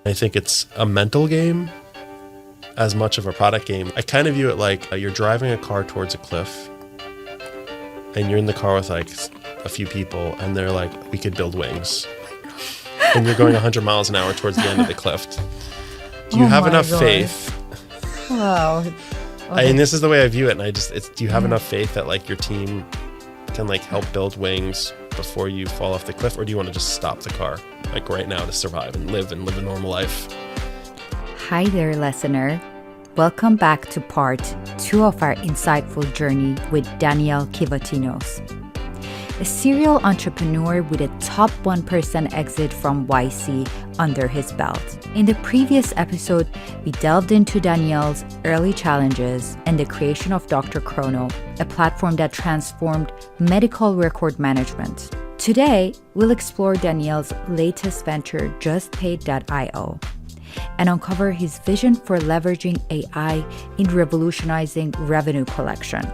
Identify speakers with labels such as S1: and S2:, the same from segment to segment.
S1: I think it's a mental game as much of a product game. I kind of view it like you're driving a car towards a cliff and you're in the car with like a few people and they're like, we could build wings. And you're going 100 miles an hour towards the end of the cliff. Do you have enough faith?
S2: Wow. Okay.
S1: And this is the way I view it. And do you have enough faith that like your team can like help build wings before you fall off the cliff? Or do you want to just stop the car like right now to survive and live a normal life?
S2: Hi there, listener. Welcome back to part 2 of our insightful journey with Daniel Kivatinos, a serial entrepreneur with a top 1% exit from YC under his belt. In the previous episode, we delved into Daniel's early challenges and the creation of DrChrono, a platform that transformed medical record management. Today, we'll explore Daniel's latest venture, JustPaid.io, and uncover his vision for leveraging AI in revolutionizing revenue collection.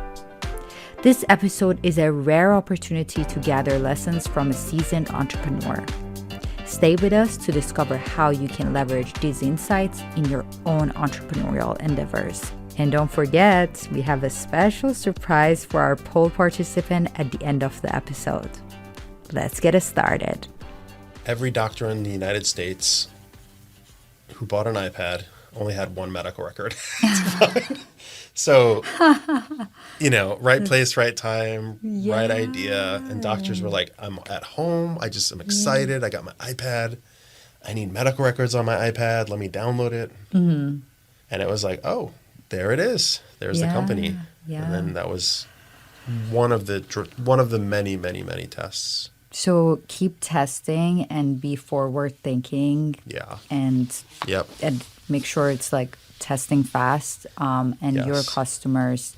S2: This episode is a rare opportunity to gather lessons from a seasoned entrepreneur. Stay with us to discover how you can leverage these insights in your own entrepreneurial endeavors. And don't forget, we have a special surprise for our poll participant at the end of the episode. Let's get it started.
S1: Every doctor in the United States who bought an iPad only had one medical record. So, right place, right time, right idea. And doctors were like, I'm at home. I'm excited. I got my iPad. I need medical records on my iPad. Let me download it. Mm-hmm. And it was like, oh, there it is. There's the company. Yeah. And then that was one of the many, many, many tests.
S2: So keep testing and be forward thinking.
S1: Yeah.
S2: And make sure it's like testing fast, and your customers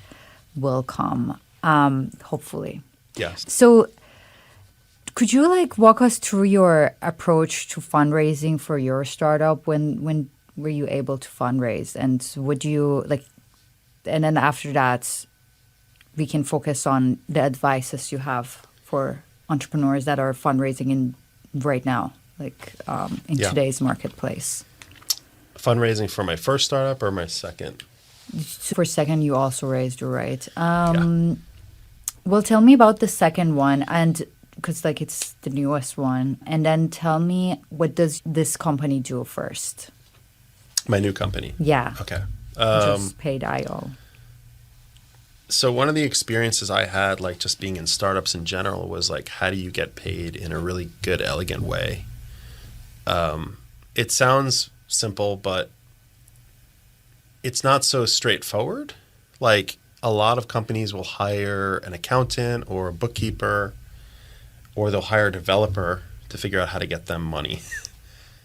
S2: will come, hopefully.
S1: Yes.
S2: So could you like walk us through your approach to fundraising for your startup? When were you able to fundraise, and would you like, and then after that, we can focus on the advices you have for entrepreneurs that are fundraising in right now, like in today's marketplace.
S1: Fundraising for my first startup or my second?
S2: For second, you also raised, right? Well, tell me about the second one, and because like it's the newest one, and then tell me, what does this company do first?
S1: My new company?
S2: Yeah.
S1: Okay.
S2: JustPaid.io.
S1: So one of the experiences I had, like just being in startups in general, was like, how do you get paid in a really good, elegant way? It sounds simple, but it's not so straightforward. Like a lot of companies will hire an accountant or a bookkeeper, or they'll hire a developer to figure out how to get them money.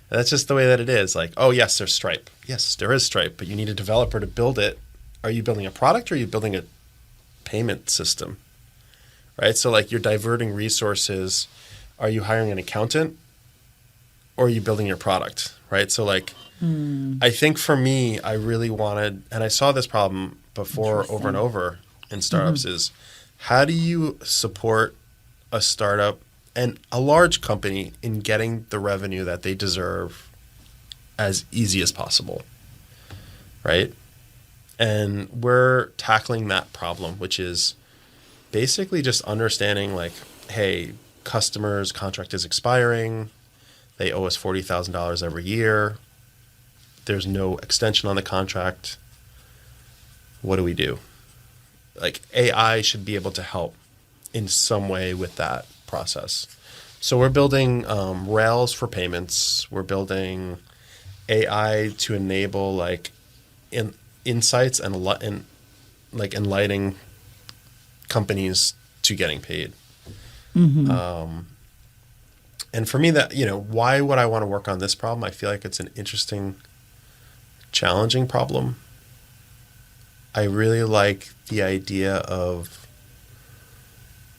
S1: And that's just the way that it is. Like, oh yes, there's Stripe. Yes, there is Stripe, but you need a developer to build it. Are you building a product or are you building a payment system? Right? So like you're diverting resources. Are you hiring an accountant or are you building your product? Right? So like, I think for me, I really wanted, and I saw this problem before over and over in startups, is how do you support a startup and a large company in getting the revenue that they deserve as easy as possible? Right? And we're tackling that problem, which is basically just understanding like, hey, customers' contract is expiring. They owe us $40,000 every year. There's no extension on the contract. What do we do? Like AI should be able to help in some way with that process. So we're building rails for payments. We're building AI to enable like insights and enlightening companies to getting paid. Mm-hmm. And for me, that, why would I want to work on this problem? I feel like it's an interesting, challenging problem. I really like the idea of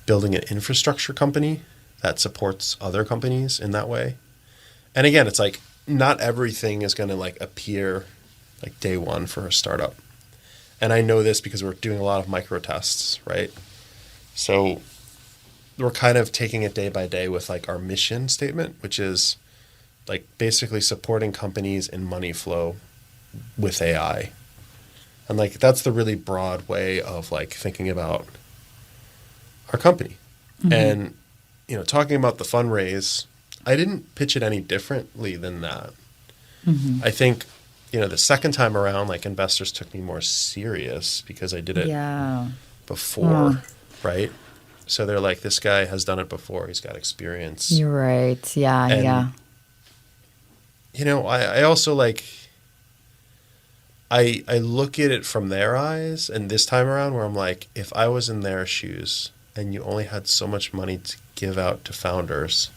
S1: building an infrastructure company that supports other companies in that way. And again, it's like not everything is going to like appear like day one for a startup. And I know this because we're doing a lot of micro tests, right? So we're kind of taking it day by day with like our mission statement, which is like basically supporting companies in money flow with AI. And like that's the really broad way of like thinking about our company. And talking about the fundraise, I didn't pitch it any differently than that. I think the second time around, like investors took me more serious because I did it before, right? So they're like, this guy has done it before. He's got experience.
S2: You're right. Yeah,
S1: And, I also like, I look at it from their eyes, and this time around where I'm like, if I was in their shoes and you only had so much money to give out to founders,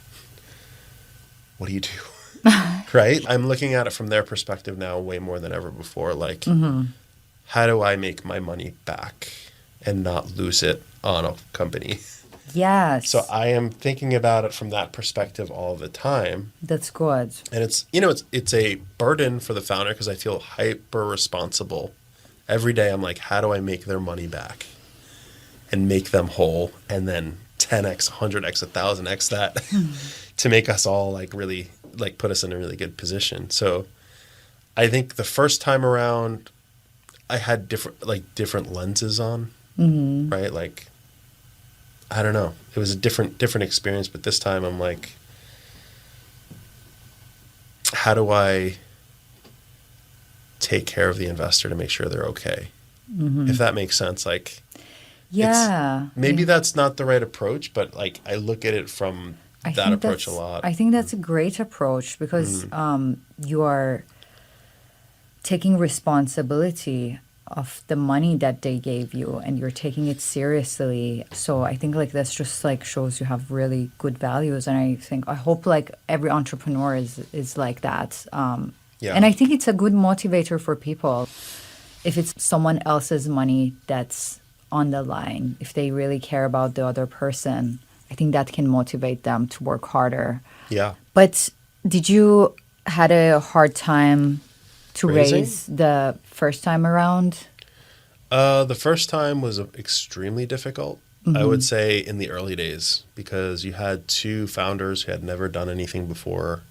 S1: what do you do? Right? I'm looking at it from their perspective now way more than ever before. Like, how do I make my money back and not lose it on a company?
S2: Yes.
S1: So I am thinking about it from that perspective all the time.
S2: That's good.
S1: And it's a burden for the founder because I feel hyper responsible. Every day I'm like, how do I make their money back and make them whole, and then 10x, 100x, 1000x that to make us all like really like put us in a really good position. So I think the first time around I had different lenses on, right? Like, I don't know. It was a different experience, but this time I'm like, how do I take care of the investor to make sure they're okay? If that makes sense. Like, maybe that's not the right approach, but like I look at it from that approach a lot.
S2: I think that's a great approach because you are taking responsibility of the money that they gave you and you're taking it seriously. So I think like this just like shows you have really good values, and I hope like every entrepreneur is like that. And I think it's a good motivator for people if it's someone else's money that's on the line. If they really care about the other person, I think that can motivate them to work harder. Yeah. But did you had a hard time to raise the first time around?
S1: The first time was extremely difficult, I would say, in the early days, because you had two founders who had never done anything before.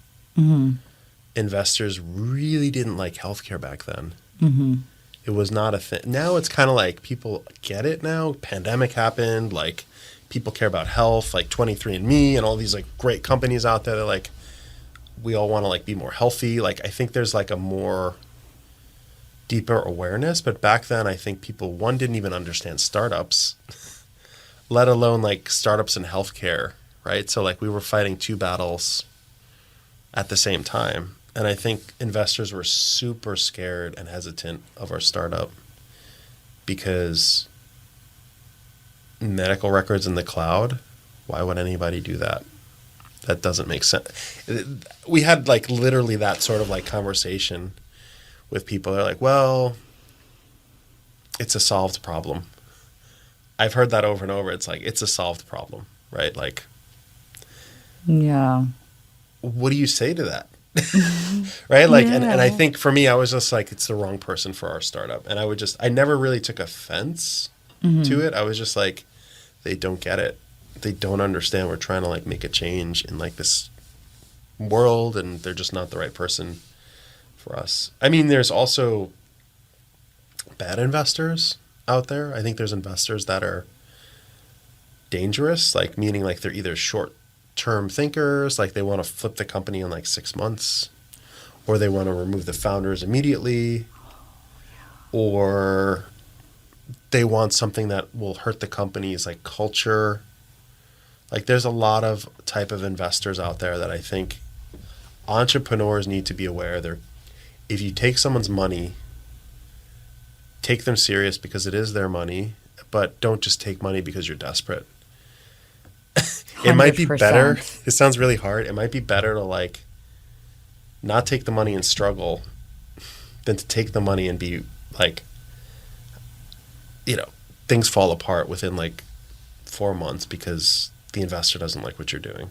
S1: Investors really didn't like healthcare back then. It was not a thing. Now it's kind of like people get it now. Pandemic happened. Like people care about health, like 23andMe and all these like great companies out there. They're like, we all want to like be more healthy. Like I think there's like a more deeper awareness. But back then, I think people, one, didn't even understand startups, let alone like startups in healthcare, right? So like we were fighting two battles at the same time. And I think investors were super scared and hesitant of our startup because medical records in the cloud, why would anybody do that? That doesn't make sense. We had like literally that sort of like conversation with people. They're like, well, it's a solved problem. I've heard that over and over. It's like, it's a solved problem, right? Like, what do you say to that? Right? Like, and I think for me, I was just like, it's the wrong person for our startup. And I never really took offense to it. I was just like, they don't get it. They don't understand. We're trying to like make a change in like this world, and they're just not the right person for us. I mean, there's also bad investors out there. I think there's investors that are dangerous, like meaning like they're either short-term thinkers, like they want to flip the company in like 6 months, or they want to remove the founders immediately, or they want something that will hurt the company's like culture. Like there's a lot of type of investors out there that I think entrepreneurs need to be aware. If you take someone's money, take them serious because it is their money, but don't just take money because you're desperate. It might be better. It sounds really hard. It might be better to like not take the money and struggle than to take the money and be like, things fall apart within like 4 months because the investor doesn't like what you're doing.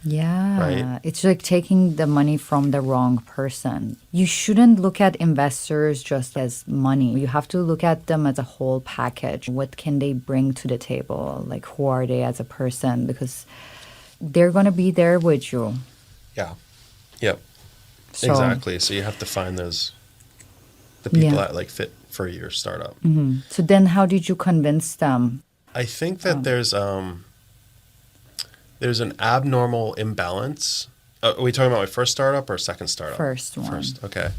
S2: Yeah.
S1: Right?
S2: It's like taking the money from the wrong person. You shouldn't look at investors just as money. You have to look at them as a whole package. What can they bring to the table? Like, who are they as a person? Because they're going to be there with you.
S1: Yeah. Yep.
S2: So,
S1: Exactly. So you have to find the people
S2: yeah.
S1: that like fit for your startup.
S2: So then how did you convince them?
S1: I think that there's an abnormal imbalance. Are we talking about my first startup or second startup?
S2: First one.
S1: First. Okay.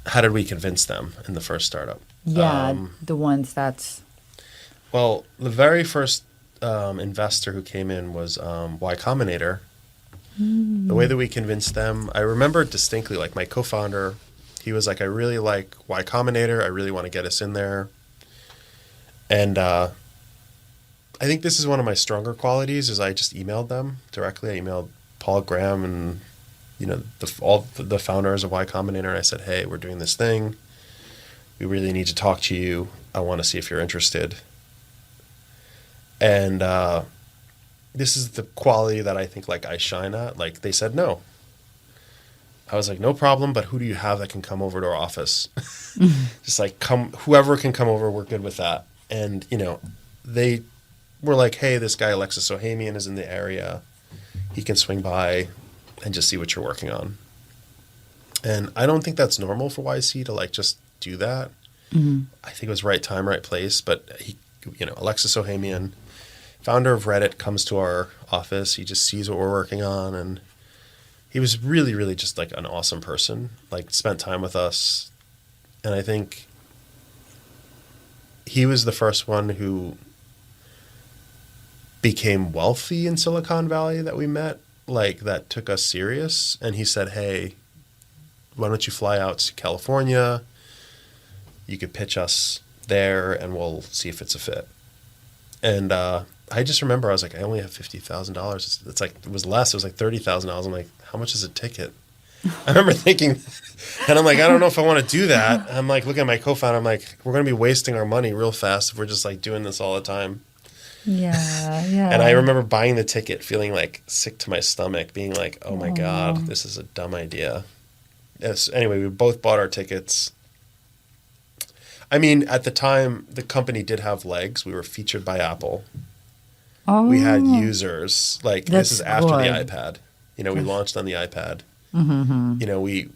S1: How did we convince them in the first startup?
S2: Yeah, the ones that's
S1: Well, the very first investor who came in was Y Combinator. The way that we convinced them, I remember distinctly, like my co-founder, he was like, I really like Y Combinator. I really want to get us in there. And I think this is one of my stronger qualities is I just emailed them directly. I emailed Paul Graham and, all the founders of Y Combinator. And I said, hey, we're doing this thing. We really need to talk to you. I want to see if you're interested. And this is the quality that I think like I shine at. Like they said no. I was like, no problem, but who do you have that can come over to our office? Just like whoever can come over, we're good with that. And, they were like, hey, this guy Alexis Ohamian is in the area. He can swing by and just see what you're working on. And I don't think that's normal for YC to like just do that. I think it was right time, right place. But he, Alexis Ohamian, founder of Reddit, comes to our office. He just sees what we're working on. And he was really, really just like an awesome person, like spent time with us. And I think he was the first one who became wealthy in Silicon Valley that we met, like that took us serious. And he said, hey, why don't you fly out to California? You could pitch us there and we'll see if it's a fit. And I just remember I was like, I only have $50,000. It's like, it was less. It was like $30,000. I'm like, how much is a ticket? I remember thinking, and I'm like, I don't know if I want to do that. I'm like, looking at my co-founder. I'm like, we're going to be wasting our money real fast if we're just like doing this all the time.
S2: yeah.
S1: And I remember buying the ticket, feeling like sick to my stomach, being like, oh my God, this is a dumb idea. Yes. Anyway, we both bought our tickets. I mean, at the time, the company did have legs. We were featured by Apple.
S2: Oh,
S1: We had users. Like, this is
S2: That's
S1: after the
S2: good.
S1: iPad. We launched on the iPad.
S2: Mm-hmm.
S1: We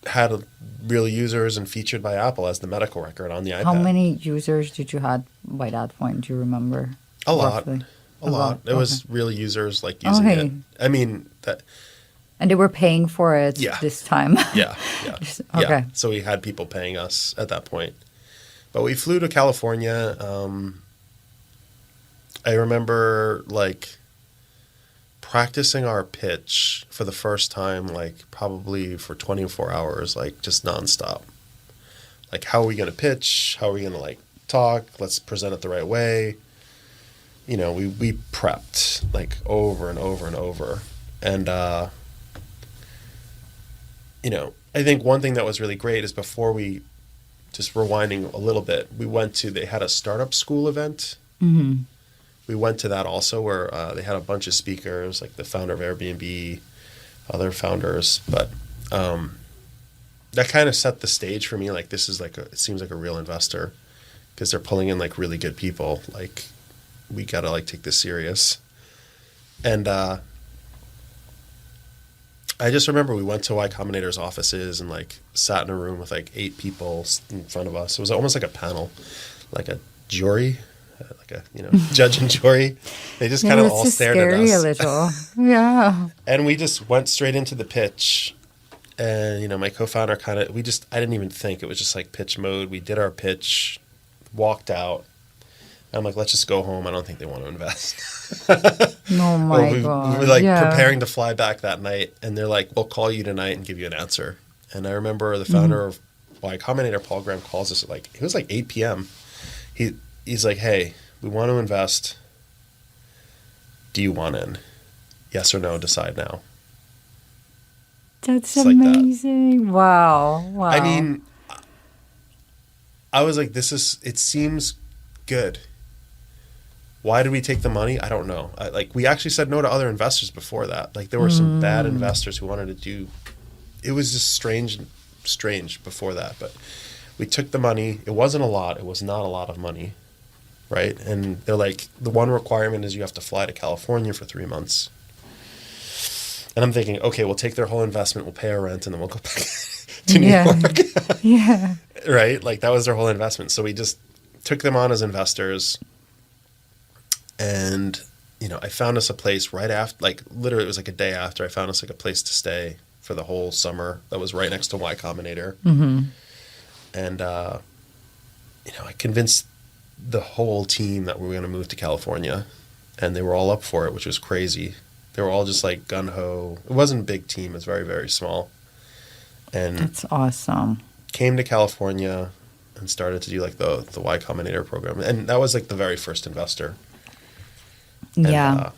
S1: had real users and featured by Apple as the medical record on the iPad.
S2: How many users did you have by that point? Do you remember?
S1: A lot.
S2: Roughly?
S1: A lot. It was real users like
S2: Oh,
S1: using
S2: hey.
S1: it. I mean, that.
S2: And they were paying for it
S1: Yeah.
S2: this time.
S1: Yeah.
S2: Okay.
S1: Yeah. So we had people paying us at that point. But we flew to California. I remember like practicing our pitch for the first time, like probably for 24 hours, like just nonstop. Like, how are we going to pitch? How are we going to like talk? Let's present it the right way. We prepped like over and over and over. And, I think one thing that was really great is before we, just rewinding a little bit, they had a startup school event.
S2: Mm-hmm.
S1: We went to that also where they had a bunch of speakers, like the founder of Airbnb, other founders. But that kind of set the stage for me. Like, this is like it seems like a real investor because they're pulling in like really good people. Like, we got to like take this serious. And I just remember we went to Y Combinator's offices and like sat in a room with like 8 people in front of us. It was almost like a panel, like a jury, like a judge and jury. They just kind of all stared at us.
S2: Scary a little. Yeah.
S1: And we just went straight into the pitch. And my co-founder I didn't even think. It was just like pitch mode. We did our pitch, walked out. I'm like, let's just go home. I don't think they want to invest.
S2: Oh my
S1: we
S2: God.
S1: were like
S2: Yeah.
S1: preparing to fly back that night, and they're like, we'll call you tonight and give you an answer. And I remember the founder of Y Combinator, Paul Graham, calls us at like, it was like 8 p.m. He's like, hey, we want to invest. Do you want in? Yes or no, decide now.
S2: That's
S1: It's like that.
S2: amazing. Wow. Wow.
S1: I mean, I was like, it seems good. Why did we take the money? I don't know. We actually said no to other investors before that. Like, there were some bad investors who wanted to do. It was just strange before that. But we took the money. It wasn't a lot. It was not a lot of money, right? And they're like, the one requirement is you have to fly to California for 3 months. And I'm thinking, okay, we'll take their whole investment, we'll pay our rent, and then we'll go back to New
S2: Yeah.
S1: York.
S2: Yeah.
S1: Right? Like that was their whole investment. So we just took them on as investors. And, I found us a place right after, like literally it was like a day after, I found us like a place to stay for the whole summer that was right next to Y Combinator. And, I convinced the whole team that we were going to move to California, and they were all up for it, which was crazy. They were all just like gung-ho. It wasn't a big team. It was very, very small. And
S2: That's awesome.
S1: came to California and started to do like the Y Combinator program. And that was like the very first investor. And,
S2: Yeah.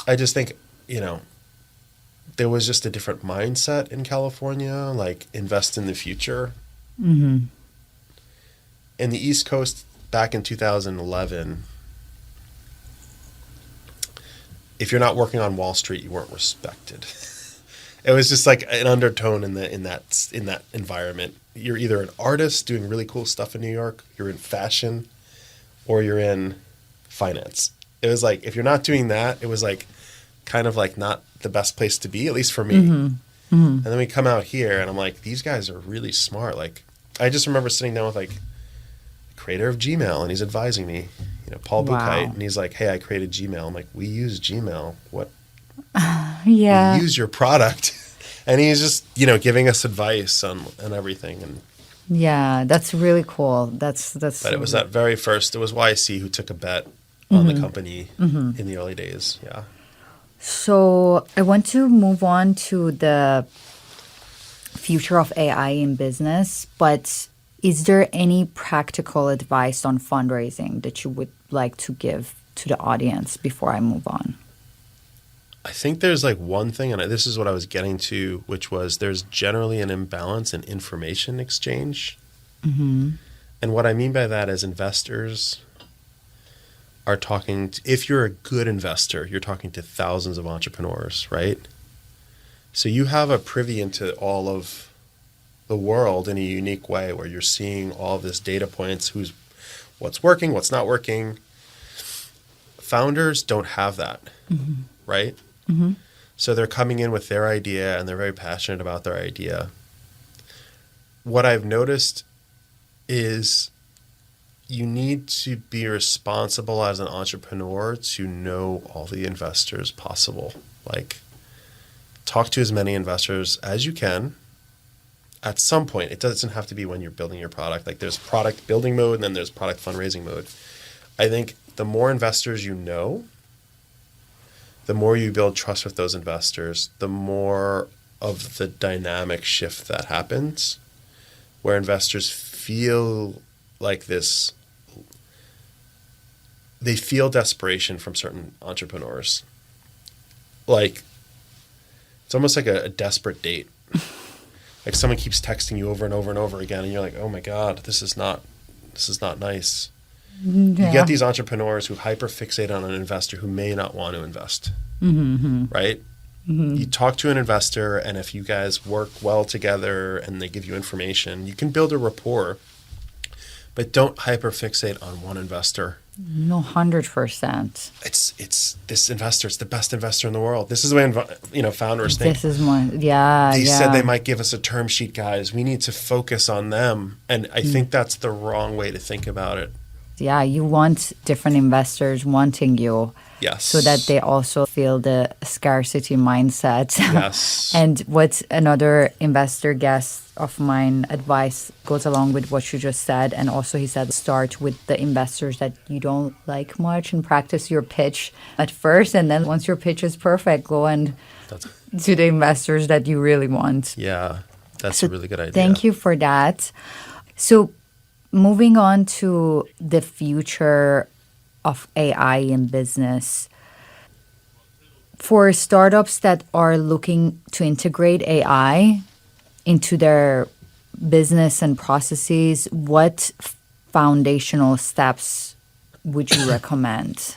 S1: I just think, there was just a different mindset in California, like invest in the future. In the East Coast back in 2011, if you're not working on Wall Street, you weren't respected. It was just like an undertone in that environment. You're either an artist doing really cool stuff in New York, you're in fashion, or you're in finance. It was like if you're not doing that, it was like kind of like not the best place to be, at least for me. And then we come out here, and I'm like, these guys are really smart. Like, I just remember sitting down with like the creator of Gmail, and he's advising me, Paul
S2: Wow.
S1: Buchheit, and he's like, hey, I created Gmail. I'm like, we use Gmail. What?
S2: Yeah.
S1: We use your product. And he's just, giving us advice on everything. And
S2: Yeah. That's really cool. That's.
S1: but it was that very first. It was YC who took a bet on the company in the early days. Yeah.
S2: So I want to move on to the future of AI in business, but is there any practical advice on fundraising that you would like to give to the audience before I move on?
S1: I think there's like one thing, and this is what I was getting to, which was there's generally an imbalance in information exchange. And what I mean by that is investors are talking to, if you're a good investor, you're talking to thousands of entrepreneurs, right? So you have a privy into all of the world in a unique way where you're seeing all of this data points, what's working, what's not working. Founders don't have that, right? So they're coming in with their idea and they're very passionate about their idea. What I've noticed is you need to be responsible as an entrepreneur to know all the investors possible. Like, talk to as many investors as you can. At some point, it doesn't have to be when you're building your product. Like, there's product building mode and then there's product fundraising mode. I think the more investors you know, the more you build trust with those investors, the more of the dynamic shift that happens, where investors feel like this, they feel desperation from certain entrepreneurs. Like, it's almost like a desperate date. Like someone keeps texting you over and over and over again, and you're like, oh my God, this is not nice. You get these entrepreneurs who hyperfixate on an investor who may not want to invest, right? You talk to an investor, and if you guys work well together and they give you information, you can build a rapport, but don't hyperfixate on one investor.
S2: No, 100%.
S1: It's this investor. It's the best investor in the world. This is the way founders think.
S2: This is one. Yeah.
S1: They said they might give us a term sheet, guys. We need to focus on them, and I think that's the wrong way to think about it.
S2: Yeah, you want different investors wanting you.
S1: Yes.
S2: So that they also feel the scarcity mindset.
S1: Yes.
S2: And what another investor guest of mine advice goes along with what you just said. And also he said, start with the investors that you don't like much and practice your pitch at first. And then once your pitch is perfect, go and to the investors that you really want.
S1: Yeah, that's a really good idea.
S2: Thank you for that. So moving on to the future of AI in business. For startups that are looking to integrate AI into their business and processes, what foundational steps would you recommend?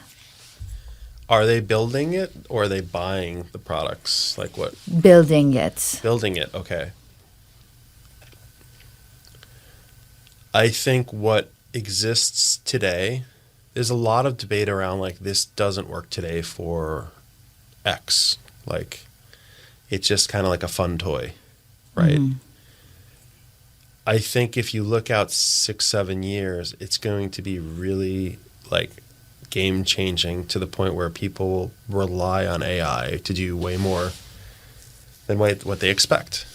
S1: Are they building it or are they buying the products? Like what?
S2: Building it.
S1: Building it, okay. I think what exists today, there's a lot of debate around like this doesn't work today for X. Like, it's just kind of like a fun toy, right? I think if you look out 6-7 years, it's going to be really like game changing to the point where people will rely on AI to do way more than what they expect.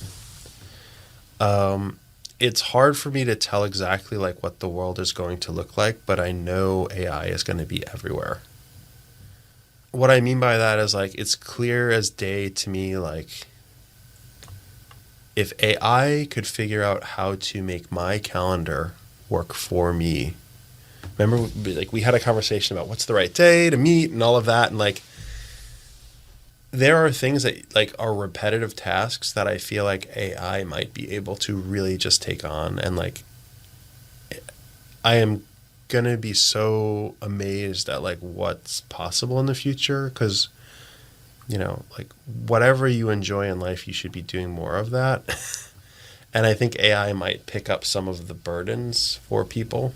S1: It's hard for me to tell exactly like what the world is going to look like, but I know AI is going to be everywhere. What I mean by that is like it's clear as day to me, like if AI could figure out how to make my calendar work for me. Remember, like we had a conversation about what's the right day to meet and all of that, and like there are things that like are repetitive tasks that I feel like AI might be able to really just take on, and like I am gonna be so amazed at like what's possible in the future, because you know, like whatever you enjoy in life, you should be doing more of that. And I think AI might pick up some of the burdens for people.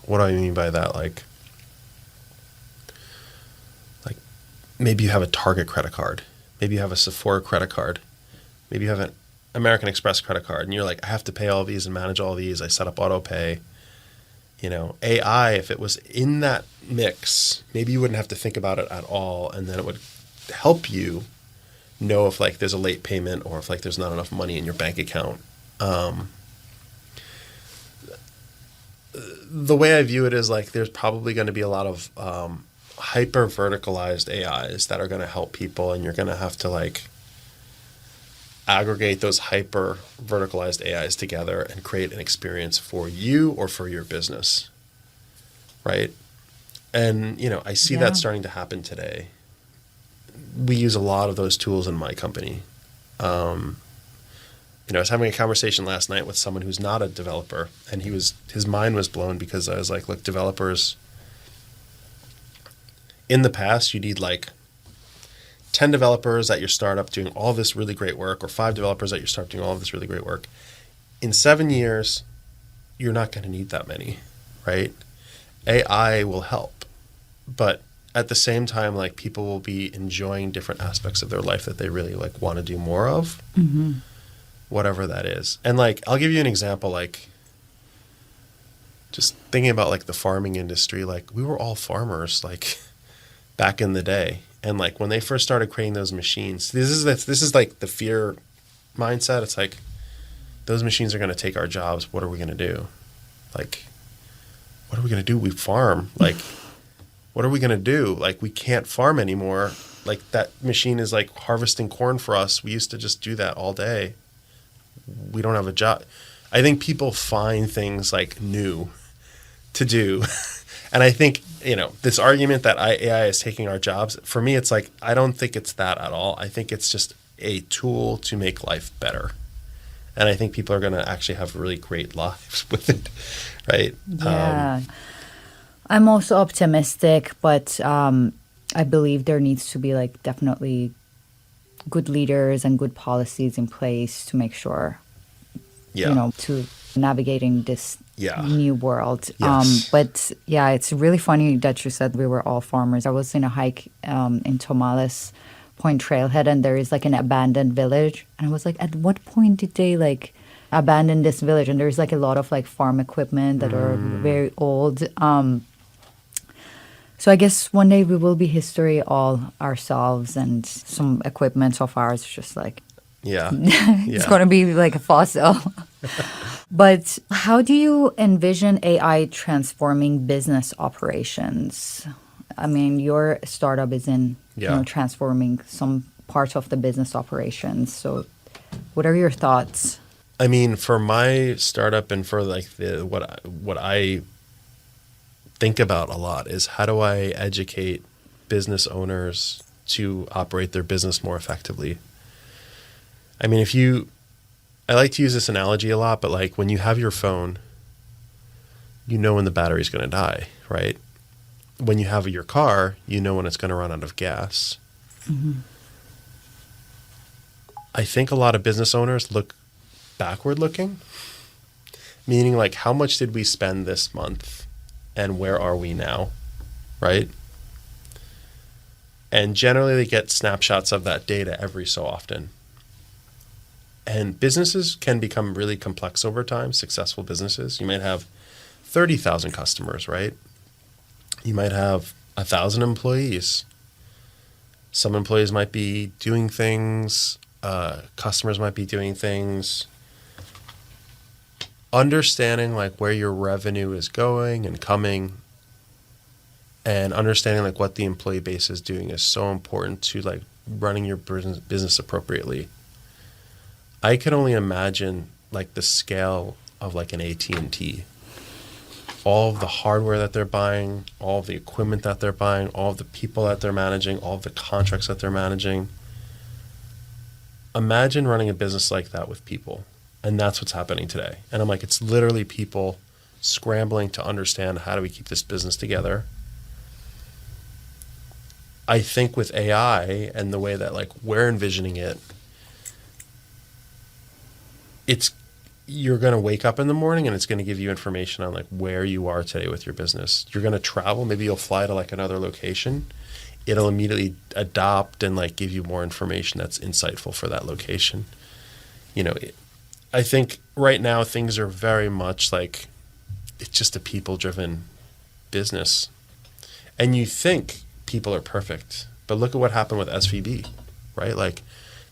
S1: What do I mean by that? Like maybe you have a Target credit card. Maybe you have a Sephora credit card. Maybe you have an American Express credit card. And you're like, I have to pay all these and manage all these. I set up auto pay. You know, AI, if it was in that mix, maybe you wouldn't have to think about it at all. And then it would help you know if like there's a late payment or if like there's not enough money in your bank account. The way I view it is like there's probably going to be a lot of hyper verticalized AIs that are going to help people, and you're going to have to like aggregate those hyper verticalized AIs together and create an experience for you or for your business, right? And you know, I see that starting to happen today. We use a lot of those tools in my company. You know, I was having a conversation last night with someone who's not a developer, and his mind was blown because I was like, look, developers, in the past, you need like 10 developers at your startup doing all this really great work, or 5 developers at your startup doing all of this really great work. In 7 years, you're not going to need that many, right? AI will help. But at the same time, like people will be enjoying different aspects of their life that they really like want to do more of, whatever that is. And like, I'll give you an example, like just thinking about like the farming industry, like we were all farmers like back in the day. And like when they first started creating those machines, this is like the fear mindset. It's like those machines are going to take our jobs. What are we going to do? Like, what are we going to do? We farm. Like, what are we going to do? Like, we can't farm anymore. Like that machine is like harvesting corn for us. We used to just do that all day. We don't have a job. I think people find things like new to do. And I think, you know, this argument that AI is taking our jobs, for me, it's like, I don't think it's that at all. I think it's just a tool to make life better. And I think people are going to actually have really great lives with it, right?
S2: Yeah. I'm also optimistic, but I believe there needs to be like definitely good leaders and good policies in place to make sure, you know, to navigating this new world.
S1: Yes.
S2: But yeah, it's really funny that you said we were all farmers. I was in a hike in Tomales Point Trailhead, and there is like an abandoned village. And I was like, at what point did they like abandon this village? And there's like a lot of like farm equipment that are very old. So I guess one day we will be history all ourselves, and some equipment of ours is just like, it's going to be like a fossil. But how do you envision AI transforming business operations? I mean, your startup is in you know, transforming some part of the business operations. So what are your thoughts?
S1: I mean, for my startup and for like what I think about a lot is how do I educate business owners to operate their business more effectively? I mean, I like to use this analogy a lot, but like when you have your phone, you know when the battery's going to die, right? When you have your car, you know when it's going to run out of gas. I think a lot of business owners look backward looking, meaning like how much did we spend this month and where are we now, right? And generally they get snapshots of that data every so often. And businesses can become really complex over time, successful businesses. You might have 30,000 customers, right? You might have 1,000 employees. Some employees might be doing things, customers might be doing things. Understanding like where your revenue is going and coming, and understanding like what the employee base is doing is so important to like running your business appropriately. I can only imagine like the scale of like an AT&T. All of the hardware that they're buying, all of the equipment that they're buying, all of the people that they're managing, all of the contracts that they're managing. Imagine running a business like that with people. And that's what's happening today. And I'm like, it's literally people scrambling to understand how do we keep this business together. I think with AI and the way that like we're envisioning it, you're going to wake up in the morning and it's going to give you information on like where you are today with your business. You're going to travel. Maybe you'll fly to like another location. It'll immediately adopt and like give you more information that's insightful for that location. You know, I think right now things are very much like it's just a people-driven business. And you think people are perfect, but look at what happened with SVB, right? Like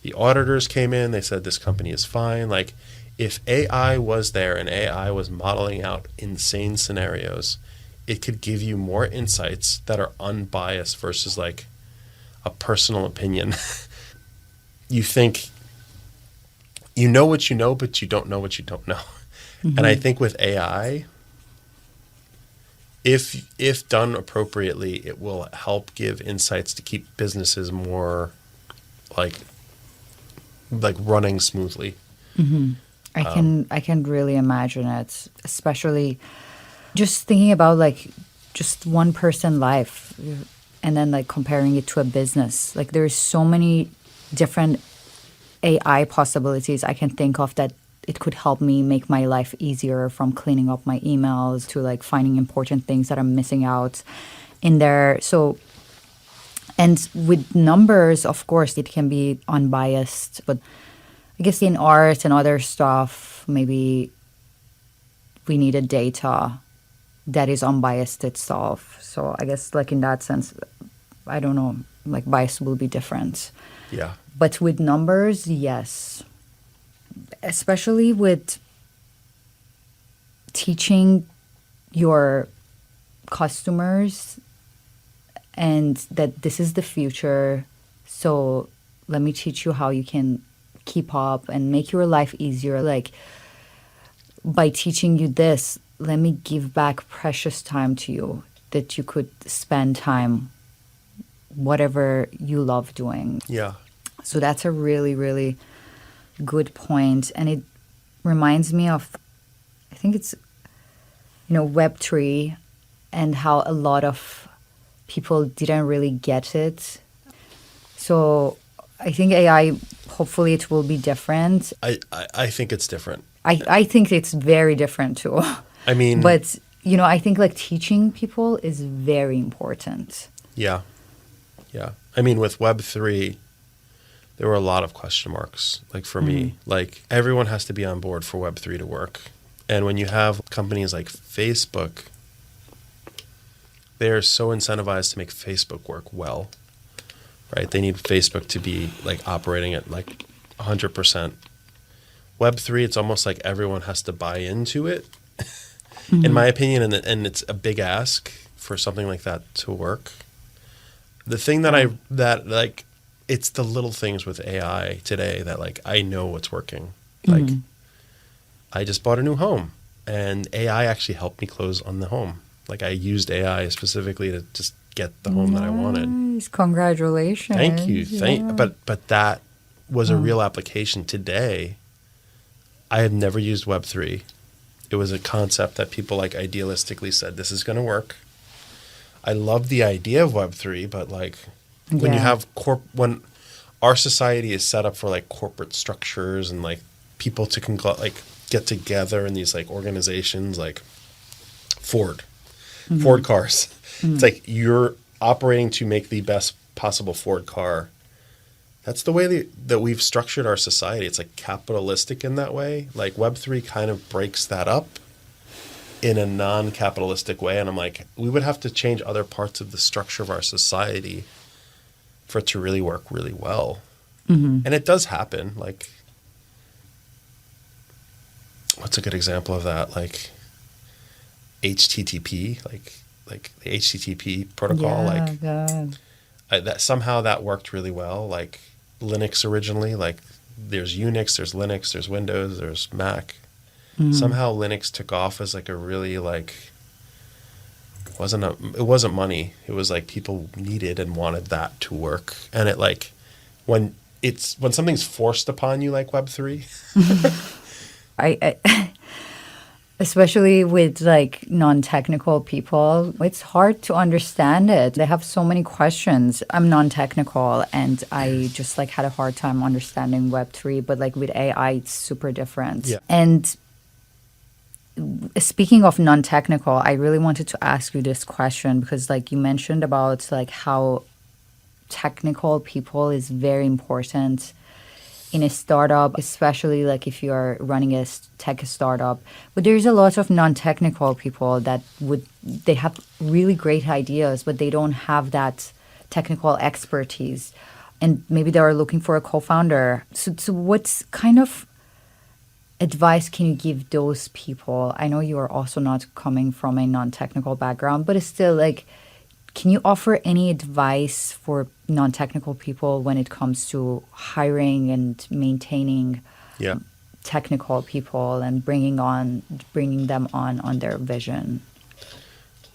S1: the auditors came in, they said this company is fine. Like if AI was there and AI was modeling out insane scenarios, it could give you more insights that are unbiased versus like a personal opinion. You think you know what you know, but you don't know what you don't know. Mm-hmm. And I think with AI, if done appropriately, it will help give insights to keep businesses more like running smoothly.
S2: Mm-hmm. I can really imagine it, especially just thinking about like just one person life and then like comparing it to a business. Like there's so many different AI possibilities I can think of that it could help me make my life easier, from cleaning up my emails to like finding important things that I'm missing out in there. So, and with numbers, of course, it can be unbiased, but I guess in art and other stuff, maybe we needed data that is unbiased itself. So I guess like in that sense, I don't know, like bias will be different.
S1: Yeah.
S2: But with numbers, yes. Especially with teaching your customers and that this is the future. So let me teach you how you can keep up and make your life easier. Like by teaching you this, let me give back precious time to you that you could spend time whatever you love doing.
S1: Yeah.
S2: So that's a really, really good point. And it reminds me of, I think it's, Web3 and how a lot of people didn't really get it. So I think AI, hopefully it will be different.
S1: I think it's different.
S2: I think it's very different too.
S1: I mean...
S2: But, I think like teaching people is very important.
S1: Yeah. Yeah. I mean, with Web3, there were a lot of question marks. Like for me, like everyone has to be on board for Web3 to work. And when you have companies like Facebook, they're so incentivized to make Facebook work well, right? They need Facebook to be like operating at like 100%. Web3, it's almost like everyone has to buy into it, in my opinion, and it's a big ask for something like that to work. The thing that it's the little things with AI today that like I know what's working. Like I just bought a new home and AI actually helped me close on the home. Like I used AI specifically to just get the home that I wanted.
S2: Congratulations.
S1: Thank you.
S2: Yeah.
S1: But that was a real application today. I had never used Web3. It was a concept that people like idealistically said, this is going to work. I love the idea of Web3, but like when you have when our society is set up for like corporate structures and like people to get together in these like organizations like Ford cars. It's like you're operating to make the best possible Ford car. That's the way that we've structured our society. It's like capitalistic in that way. Like Web3 kind of breaks that up in a non-capitalistic way. And I'm like, we would have to change other parts of the structure of our society for it to really work really well. And it does happen. Like, what's a good example of that? Like HTTP, like the HTTP protocol. That somehow that worked really well. Like Linux originally, like there's Unix, there's Linux, there's Windows, there's Mac. Somehow Linux took off as like a really like it wasn't money. It was like people needed and wanted that to work. And it like when something's forced upon you like Web3.
S2: I especially with like non-technical people, it's hard to understand it. They have so many questions. I'm non-technical and I just like had a hard time understanding Web3, but like with AI, it's super different.
S1: Yeah.
S2: And speaking of non-technical, I really wanted to ask you this question because like you mentioned about like how technical people is very important in a startup, especially like if you're running a tech startup. But there's a lot of non-technical people that they have really great ideas, but they don't have that technical expertise. And maybe they are looking for a co-founder. So what's kind of advice can you give those people? I know you are also not coming from a non-technical background, but it's still like, can you offer any advice for non-technical people when it comes to hiring and maintaining technical people and bringing them on their vision?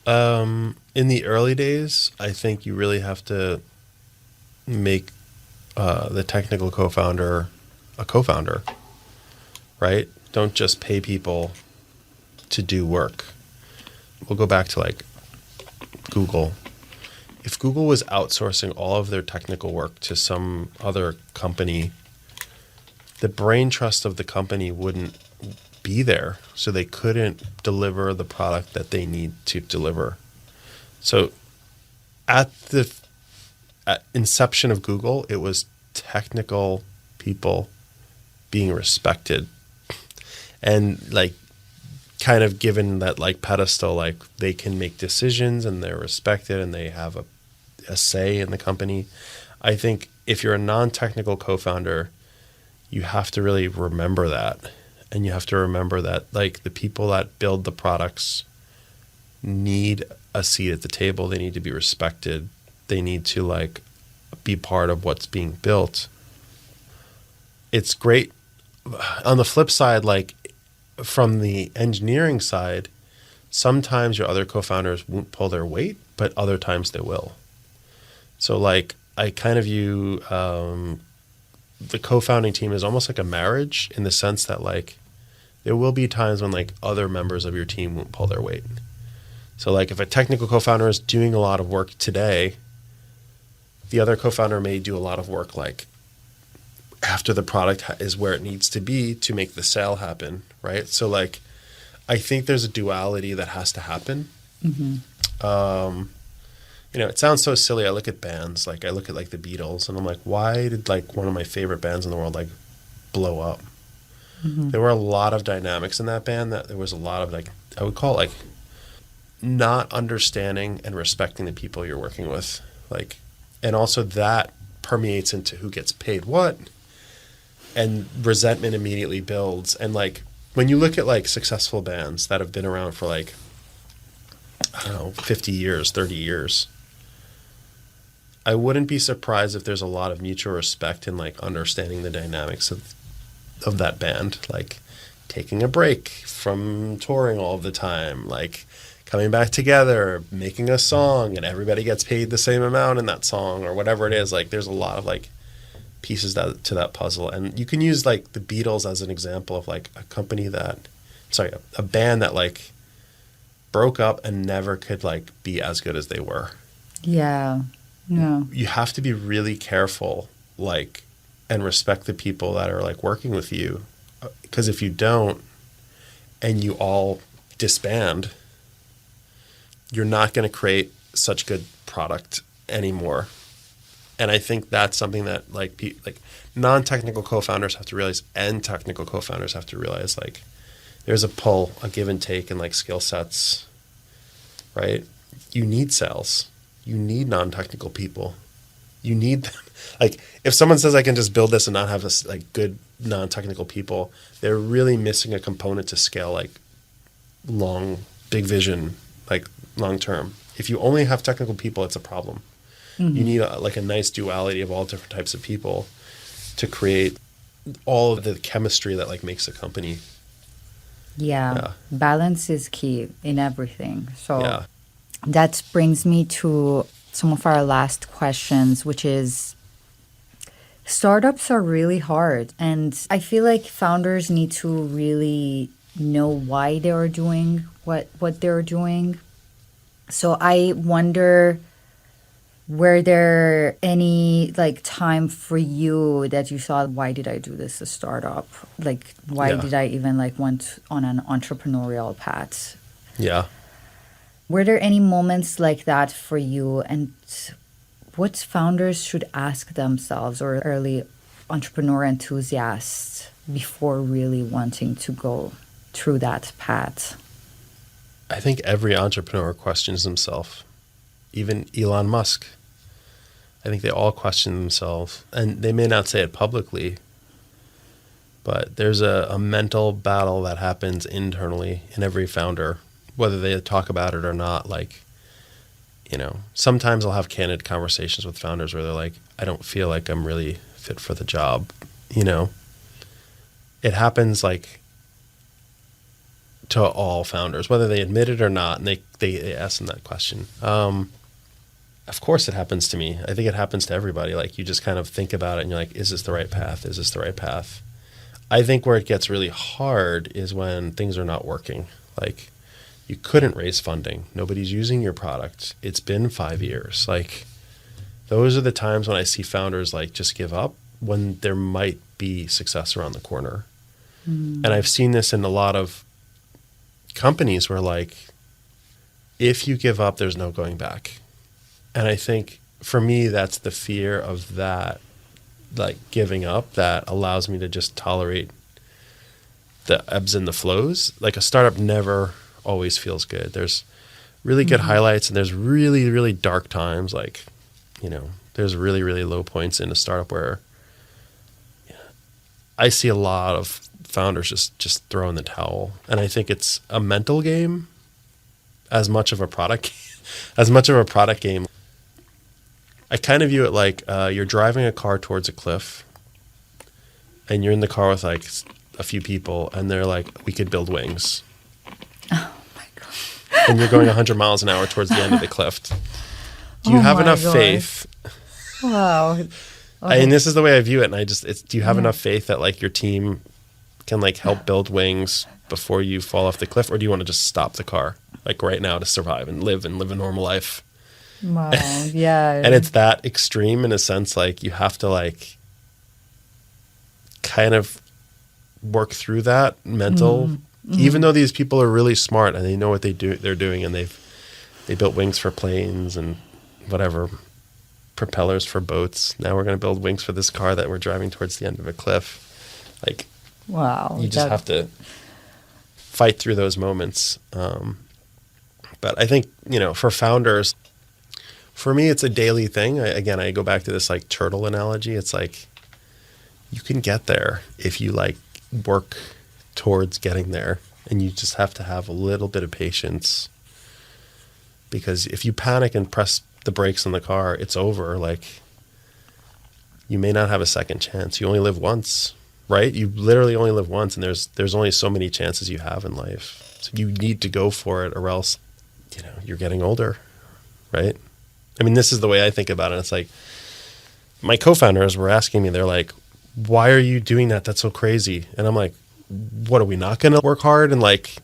S1: In the early days, I think you really have to make the technical co-founder a co-founder, right? Don't just pay people to do work. We'll go back to like Google. If Google was outsourcing all of their technical work to some other company, the brain trust of the company wouldn't be there, so they couldn't deliver the product that they need to deliver. So at inception of Google, it was technical people being respected and like kind of given that like pedestal, like they can make decisions and they're respected and they have a say in the company. I think if you're a non-technical co-founder, you have to really remember that. And you have to remember that like the people that build the products need a seat at the table. They need to be respected. They need to like be part of what's being built. It's great. On the flip side, like from the engineering side, sometimes your other co-founders won't pull their weight, but other times they will. So like I kind of view the co-founding team is almost like a marriage in the sense that like there will be times when like other members of your team won't pull their weight. So like if a technical co-founder is doing a lot of work today, the other co-founder may do a lot of work like after the product is where it needs to be to make the sale happen, right? So like I think there's a duality that has to happen. You know, it sounds so silly. I look at bands, like I look at like the Beatles and I'm like, why did like one of my favorite bands in the world like blow up? There were a lot of dynamics in that band that there was a lot of like, I would call it like not understanding and respecting the people you're working with. Like, and also that permeates into who gets paid what, and resentment immediately builds. And like, when you look at like successful bands that have been around for like, I don't know, 50 years, 30 years, I wouldn't be surprised if there's a lot of mutual respect and like understanding the dynamics of that band, like taking a break from touring all of the time, like coming back together, making a song, and everybody gets paid the same amount in that song or whatever it is. Like there's a lot of like pieces to that puzzle. And you can use like the Beatles as an example of like a band that like broke up and never could like be as good as they were.
S2: Yeah.
S1: You have to be really careful, like, and respect the people that are like working with you, because if you don't, and you all disband, you're not going to create such good product anymore. And I think that's something that like non-technical co-founders have to realize, and technical co-founders have to realize, like there's a pull, a give and take in like skill sets, right? You need sales. You need non-technical people. You need them. Like if someone says I can just build this and not have this like good non-technical people, they're really missing a component to scale like big vision, like long term. If you only have technical people, it's a problem. You need a nice duality of all different types of people to create all of the chemistry that like makes a company.
S2: Yeah. Balance is key in everything. So
S1: Yeah.
S2: that brings me to some of our last questions, which is startups are really hard. And I feel like founders need to really know why they are doing what they're doing. So I wonder, were there any like time for you that you thought, why did I do this, a startup? Like, why did I even like went on an entrepreneurial path?
S1: Yeah.
S2: Were there any moments like that for you? And what founders should ask themselves, or early entrepreneur enthusiasts, before really wanting to go through that path?
S1: I think every entrepreneur questions himself, even Elon Musk. I think they all question themselves, and they may not say it publicly, but there's a mental battle that happens internally in every founder, whether they talk about it or not. Like, sometimes I'll have candid conversations with founders where they're like, I don't feel like I'm really fit for the job. It happens like to all founders, whether they admit it or not, and they ask them that question. Of course it happens to me. I think it happens to everybody. Like, you just kind of think about it and you're like, is this the right path? Is this the right path? I think where it gets really hard is when things are not working. Like, you couldn't raise funding. Nobody's using your product. It's been 5 years. Like, those are the times when I see founders like just give up, when there might be success around the corner. And I've seen this in a lot of companies where like, if you give up, there's no going back. And I think for me, that's the fear of that, like giving up, that allows me to just tolerate the ebbs and the flows. Like, a startup never always feels good. There's really good highlights, and there's really, really dark times. Like, there's really, really low points in a startup where I see a lot of founders just throw in the towel. And I think it's a mental game as much of a product game. I kind of view it like you're driving a car towards a cliff, and you're in the car with like a few people, and they're like, we could build wings.
S2: Oh my God.
S1: And you're going 100 miles an hour towards the end of the cliff. Do you have enough faith?
S2: Wow. Okay.
S1: And this is the way I view it. And do you have enough faith that like your team can like help build wings before you fall off the cliff? Or do you want to just stop the car like right now to survive and live a normal life?
S2: Wow. Yeah.
S1: And it's that extreme in a sense. Like, you have to like kind of work through that mental, even though these people are really smart and they know what they're doing, and they built wings for planes and whatever, propellers for boats. Now we're going to build wings for this car that we're driving towards the end of a cliff. Like,
S2: wow,
S1: you just have to fight through those moments. But I think, for founders, for me, it's a daily thing. I go back to this like turtle analogy. It's like, you can get there if you like work towards getting there, and you just have to have a little bit of patience, because if you panic and press the brakes on the car, it's over. Like, you may not have a second chance. You only live once, right? You literally only live once, and there's only so many chances you have in life. So you need to go for it, or else, you're getting older, right? I mean, this is the way I think about it. It's like, my co-founders were asking me, they're like, why are you doing that? That's so crazy. And I'm like, what, are we not going to work hard and like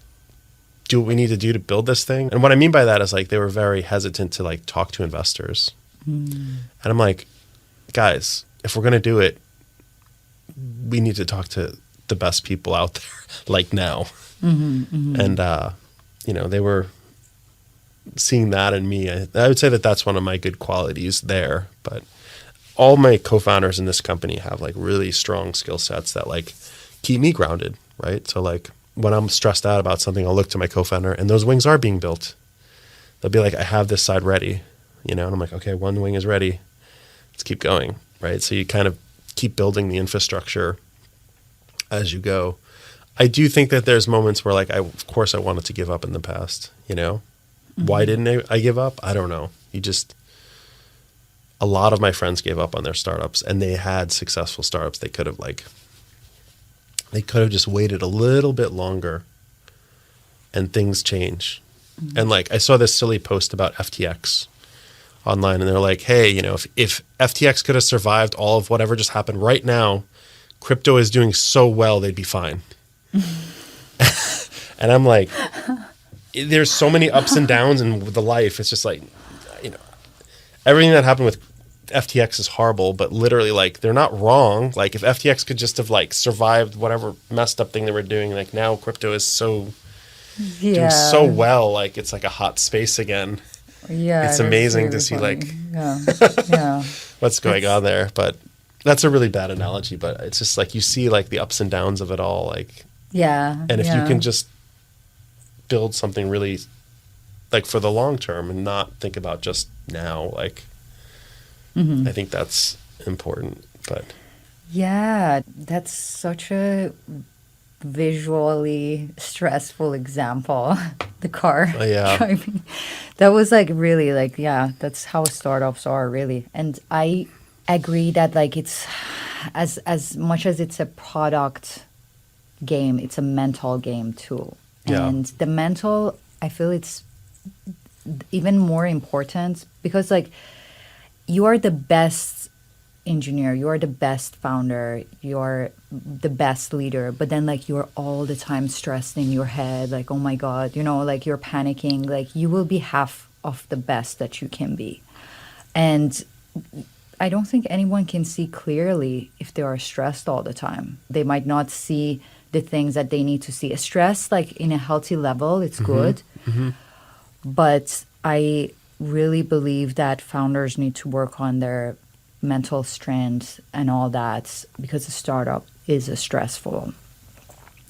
S1: do what we need to do to build this thing? And what I mean by that is like, they were very hesitant to like talk to investors. And I'm like, guys, if we're going to do it, we need to talk to the best people out there, like now. And, they were seeing that in me. I would say that that's one of my good qualities there. But all my co-founders in this company have like really strong skill sets that like keep me grounded, right? So like when I'm stressed out about something, I'll look to my co-founder and those wings are being built. They'll be like, I have this side ready, and I'm like, okay, one wing is ready. Let's keep going, right? So you kind of keep building the infrastructure as you go. I do think that there's moments where like, of course I wanted to give up in the past, Why didn't I give up? I don't know. A lot of my friends gave up on their startups and they had successful startups. They could have just waited a little bit longer and things change. Mm-hmm. And like, I saw this silly post about FTX online and they're like, hey, if FTX could have survived all of whatever just happened right now, crypto is doing so well, they'd be fine. And I'm like, there's so many ups and downs in the life. It's just like, everything that happened with FTX is horrible, but literally like they're not wrong. Like if FTX could just have like survived whatever messed up thing they were doing, like now crypto is doing so well. Like it's like a hot space again.
S2: Yeah.
S1: It's amazing
S2: really
S1: to see
S2: funny.
S1: like what's going on there. But that's a really bad analogy, but it's just like you see like the ups and downs of it all. Like, and if you can just build something really like for the long term and not think about just now, like I think that's important. But
S2: that's such a visually stressful example. The car driving. That was like really like, that's how startups are really. And I agree that like it's as much as it's a product game, it's a mental game too. And the mental, I feel it's even more important because like you are the best engineer, you are the best founder, you're the best leader, but then like you're all the time stressed in your head, like, oh my God, like you're panicking, like you will be half of the best that you can be. And I don't think anyone can see clearly if they are stressed all the time. They might not see the things that they need to see. Stress, like in a healthy level, it's good. Mm-hmm. But I really believe that founders need to work on their mental strength and all that because a startup is stressful.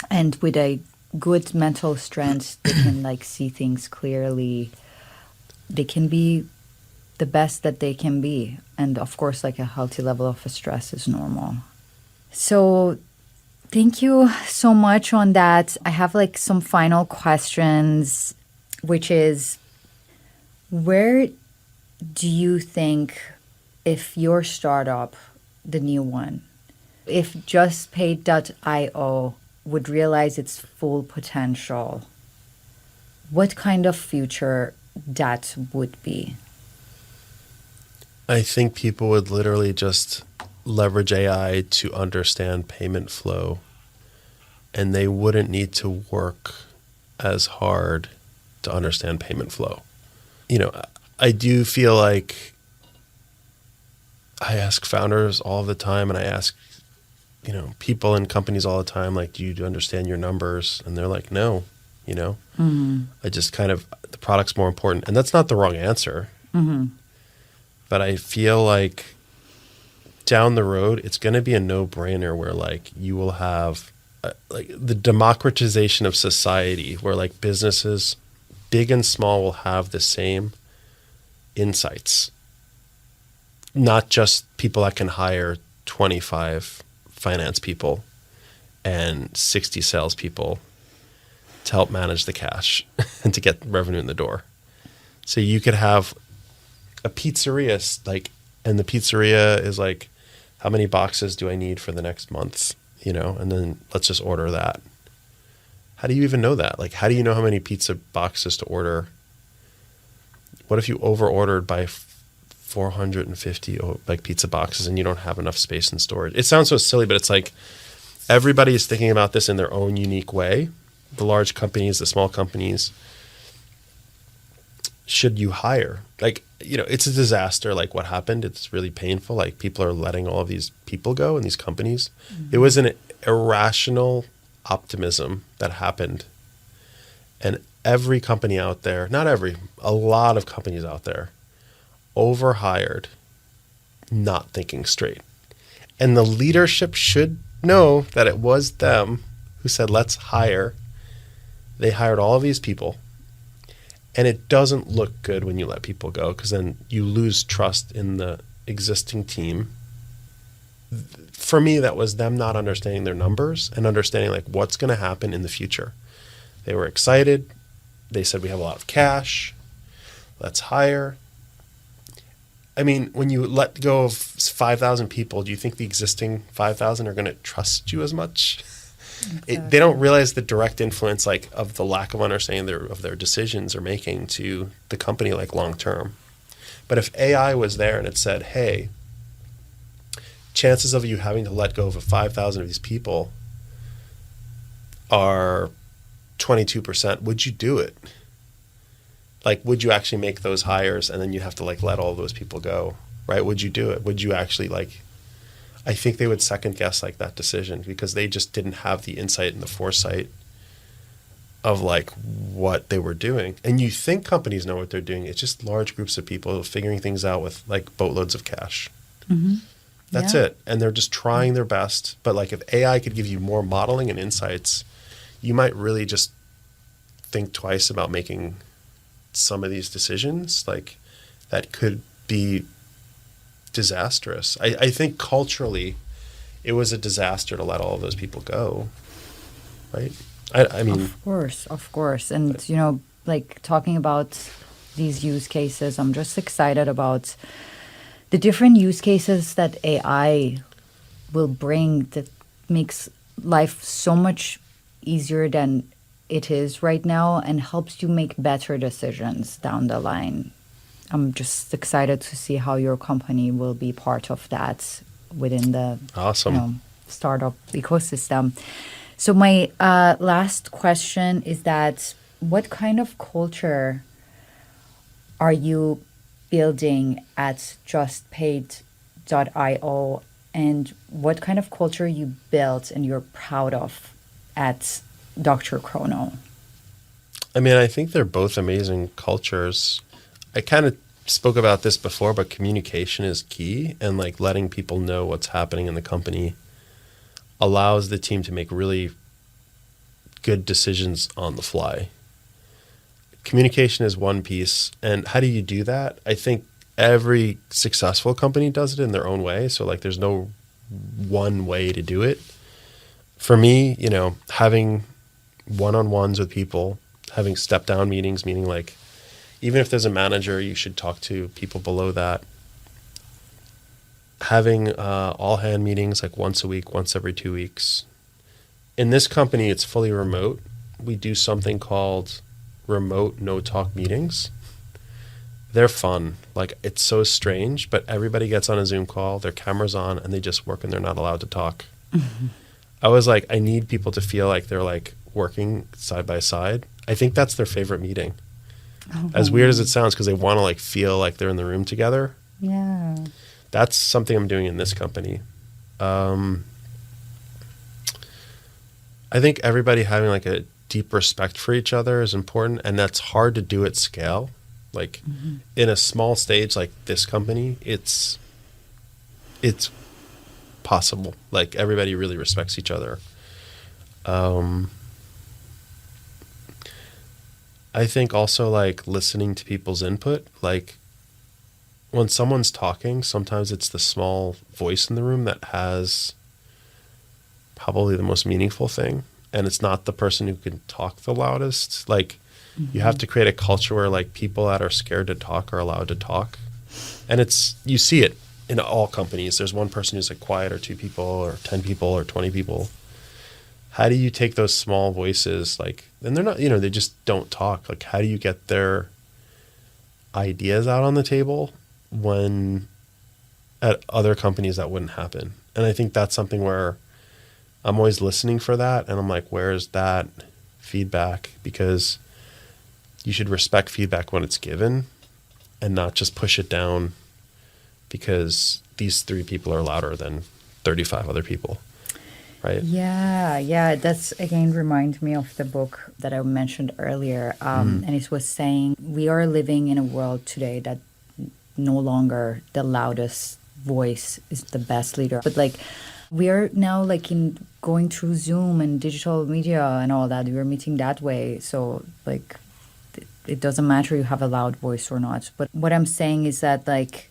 S2: And with a good mental strength, they can like see things clearly. They can be the best that they can be. And of course, like a healthy level of stress is normal. So thank you so much on that. I have like some final questions, which is, where do you think if your startup, the new one, if JustPaid.io would realize its full potential, what kind of future that would be?
S1: I think people would literally just leverage AI to understand payment flow, and they wouldn't need to work as hard to understand payment flow. I do feel like I ask founders all the time, and I ask, people in companies all the time, like, do you understand your numbers? And they're like, no, I just the product's more important. And that's not the wrong answer. Mm-hmm. But I feel like down the road, it's going to be a no-brainer where like you will have like the democratization of society where like businesses, big and small, will have the same insights. Not just people that can hire 25 finance people and 60 salespeople to help manage the cash and to get revenue in the door. So you could have a pizzeria, and the pizzeria is like, how many boxes do I need for the next month? And then let's just order that. How do you even know that? Like, how do you know how many pizza boxes to order? What if you over-ordered by 450 like pizza boxes and you don't have enough space in storage? It sounds so silly, but it's like everybody is thinking about this in their own unique way. The large companies, the small companies. Should you hire? Like, it's a disaster. Like what happened, it's really painful. Like people are letting all of these people go in these companies. Mm-hmm. It was an irrational optimism that happened. And every company out there, not every, a lot of companies out there overhired, not thinking straight. And the leadership should know that it was them who said, let's hire. They hired all of these people. And it doesn't look good when you let people go, because then you lose trust in the existing team. For me, that was them not understanding their numbers and understanding like what's going to happen in the future. They were excited. They said, we have a lot of cash. Let's hire. I mean, when you let go of 5,000 people, do you think the existing 5,000 are going to trust you as much? Exactly. They don't realize the direct influence like of the lack of understanding of their decisions are making to the company like long term. But if AI was there and it said, hey, chances of you having to let go of 5,000 of these people are 22%, would you do it? Like, would you actually make those hires and then you have to like let all those people go, right? Would you do it? Would you actually like, I think they would second guess like that decision because they just didn't have the insight and the foresight of like what they were doing. And you think companies know what they're doing. It's just large groups of people figuring things out with like boatloads of cash.
S2: Mm-hmm.
S1: That's it. And they're just trying their best. But like if AI could give you more modeling and insights, you might really just think twice about making some of these decisions. Like that could be disastrous. I think culturally it was a disaster to let all of those people go. Right? I mean,
S2: of course. And, you know, like talking about these use cases, I'm just excited about the different use cases that AI will bring that makes life so much easier than it is right now and helps you make better decisions down the line. I'm just excited to see how your company will be part of that within the
S1: awesome.
S2: Startup ecosystem. So my last question is that what kind of culture are you building at JustPaid.io, and what kind of culture you built and you're proud of at DrChrono?
S1: I mean, I think they're both amazing cultures. I kind of spoke about this before, but communication is key, and like letting people know what's happening in the company allows the team to make really good decisions on the fly. Communication is one piece. And how do you do that? I think every successful company does it in their own way. So like there's no one way to do it. For me, you know, having one-on-ones with people, having step-down meetings, meaning like even if there's a manager, you should talk to people below that. Having all-hand meetings like once a week, once every 2 weeks. In this company, it's fully remote. We do something called remote no-talk meetings. They're fun. Like, it's so strange, but everybody gets on a Zoom call, their camera's on, and they just work and they're not allowed to talk. Mm-hmm. I was like, I need people to feel like they're like working side by side. I think that's their favorite meeting. Oh. As weird as it sounds, because they want to like feel like they're in the room together.
S2: Yeah.
S1: That's something I'm doing in this company. I think everybody having like a deep respect for each other is important, and that's hard to do at scale. Like mm-hmm. in a small stage like this company, it's possible. Like everybody really respects each other. I think also like listening to people's input. Like when someone's talking, sometimes it's the small voice in the room that has probably the most meaningful thing. And it's not the person who can talk the loudest. Like mm-hmm. you have to create a culture where like people that are scared to talk are allowed to talk. And you see it in all companies. There's one person who's like quiet, or 2 people or 10 people or 20 people. How do you take those small voices, like, and they're not, you know, they just don't talk. Like, how do you get their ideas out on the table when at other companies that wouldn't happen? And I think that's something where I'm always listening for that. And I'm like, where's that feedback? Because you should respect feedback when it's given and not just push it down because these 3 people are louder than 35 other people. Right?
S2: Yeah. That's again reminds me of the book that I mentioned earlier. And it was saying we are living in a world today that no longer the loudest voice is the best leader. But like we are now like in going through Zoom and digital media and all that. We are meeting that way. So like it doesn't matter you have a loud voice or not. But what I'm saying is that like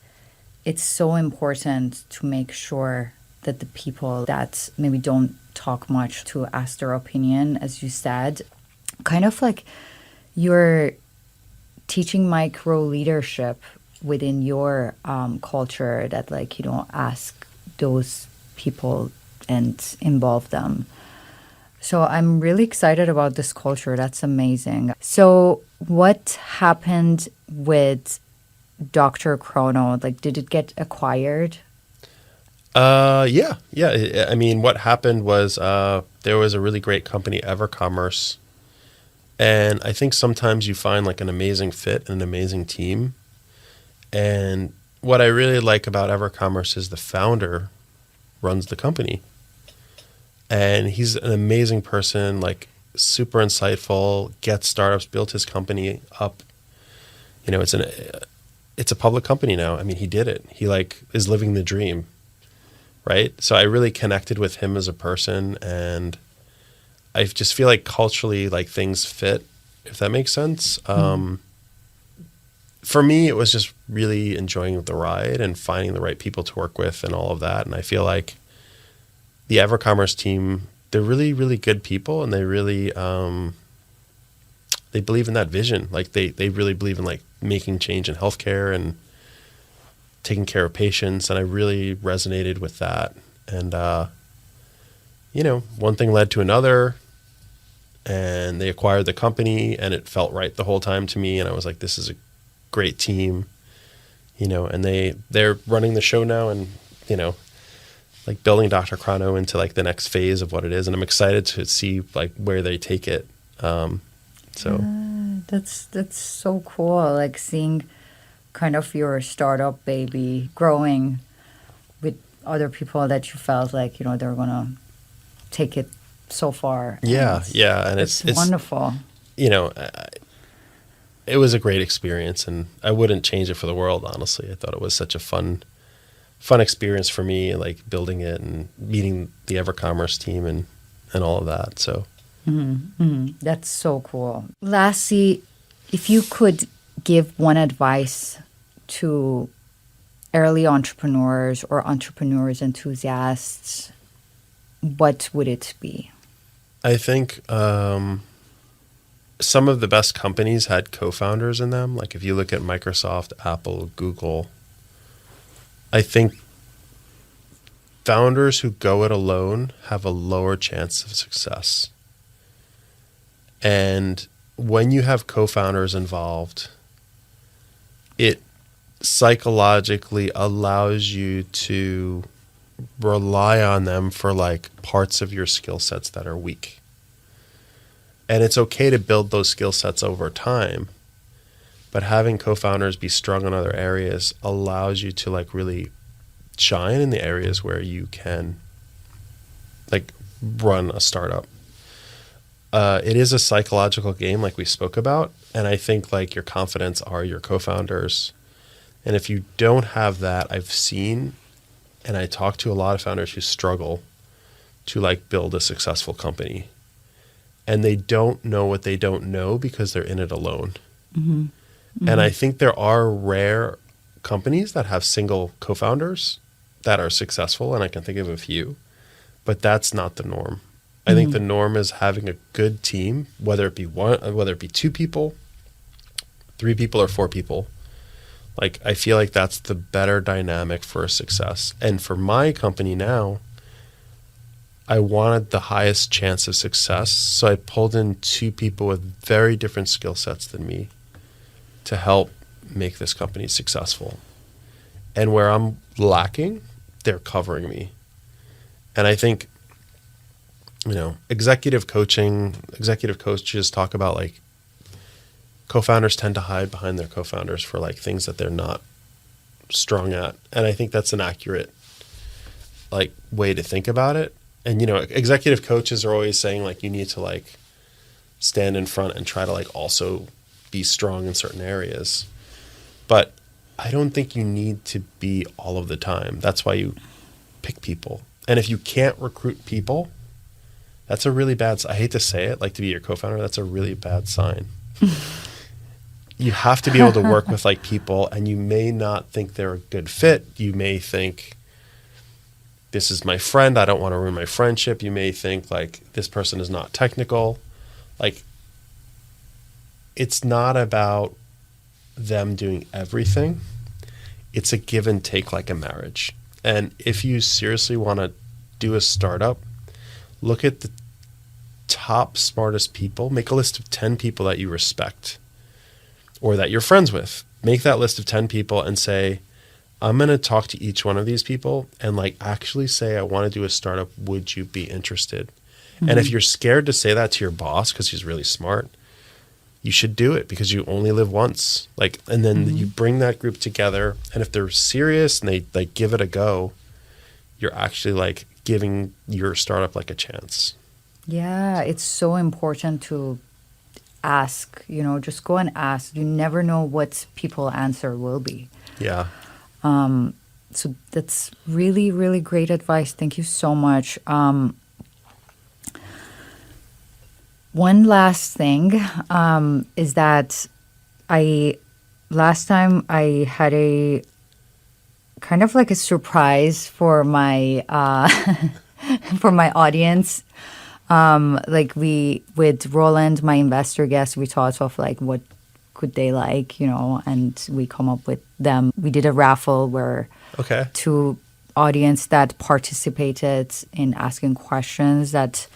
S2: it's so important to make sure that the people that maybe don't talk much to ask their opinion, as you said, kind of like you're teaching micro leadership within your culture, that like you don't ask those people and involve them. So I'm really excited about this culture. That's amazing. So what happened with DrChrono? Like, did it get acquired?
S1: Yeah. I mean, what happened was there was a really great company, EverCommerce, and I think sometimes you find like an amazing fit and an amazing team. And what I really like about EverCommerce is the founder runs the company, and he's an amazing person, like super insightful, gets startups, built his company up. You know, it's a public company now. I mean, he did it. He like is living the dream. Right. So I really connected with him as a person, and I just feel like culturally, like things fit, if that makes sense. For me, it was just really enjoying the ride and finding the right people to work with and all of that. And I feel like the EverCommerce team, they're really, really good people, and they really, they believe in that vision. Like they really believe in like making change in healthcare and taking care of patients, and I really resonated with that. And, you know, one thing led to another, and they acquired the company, and it felt right the whole time to me. And I was like, this is a great team, you know, and they're running the show now, and, you know, like building DrChrono into like the next phase of what it is. And I'm excited to see like where they take it.
S2: That's so cool. Like seeing kind of your startup baby growing with other people that you felt like, you know, they're going to take it so far.
S1: Yeah. And
S2: it's wonderful.
S1: You know, it was a great experience, and I wouldn't change it for the world, honestly. I thought it was such a fun experience for me, like building it and meeting the EverCommerce team and all of that. So
S2: That's so cool. Lastly, if you could give one advice to early entrepreneurs or entrepreneurs enthusiasts, what would it be?
S1: I think some of the best companies had co-founders in them. Like if you look at Microsoft, Apple, Google, I think founders who go it alone have a lower chance of success. And when you have co-founders involved, it psychologically allows you to rely on them for like parts of your skill sets that are weak. And it's okay to build those skill sets over time, but having co-founders be strong in other areas allows you to like really shine in the areas where you can like run a startup. It is a psychological game like we spoke about. And I think like your confidence are your co-founders. And if you don't have that, I've seen, and I talk to a lot of founders who struggle to like build a successful company. And they don't know what they don't know because they're in it alone. And I think there are rare companies that have single co-founders that are successful, and I can think of a few, but that's not the norm. I think the norm is having a good team, whether it be one, whether it be 2 people, 3 people, or 4 people. Like, I feel like that's the better dynamic for success. And for my company now, I wanted the highest chance of success. So I pulled in 2 people with very different skill sets than me to help make this company successful. And where I'm lacking, they're covering me. And I think, you know, executive coaches talk about like co-founders tend to hide behind their co-founders for like things that they're not strong at. And I think that's an accurate like way to think about it. And, you know, executive coaches are always saying like you need to like stand in front and try to like also be strong in certain areas. But I don't think you need to be all of the time. That's why you pick people. And if you can't recruit people, that's a really bad, I hate to say it, like to be your co-founder, that's a really bad sign. You have to be able to work with like people, and you may not think they're a good fit. You may think, this is my friend, I don't want to ruin my friendship. You may think like, this person is not technical. Like, it's not about them doing everything. It's a give and take, like a marriage. And if you seriously want to do a startup, look at the top smartest people. Make a list of 10 people that you respect or that you're friends with. Make that list of 10 people and say, I'm going to talk to each one of these people and like actually say, I want to do a startup. Would you be interested? Mm-hmm. And if you're scared to say that to your boss because he's really smart, you should do it because you only live once. Like, and then you bring that group together, and if they're serious and they like give it a go, you're actually like giving your startup like a chance.
S2: Yeah, it's so important to ask, just go and ask. You never know what people's answer will be.
S1: Yeah.
S2: So that's really, really great advice. Thank you so much. One last thing is that last time I had a kind of like a surprise for my for my audience. Like with Roland, my investor guest, we thought of like what could they like, and we come up with them. We did a raffle where two audience that participated in asking questions that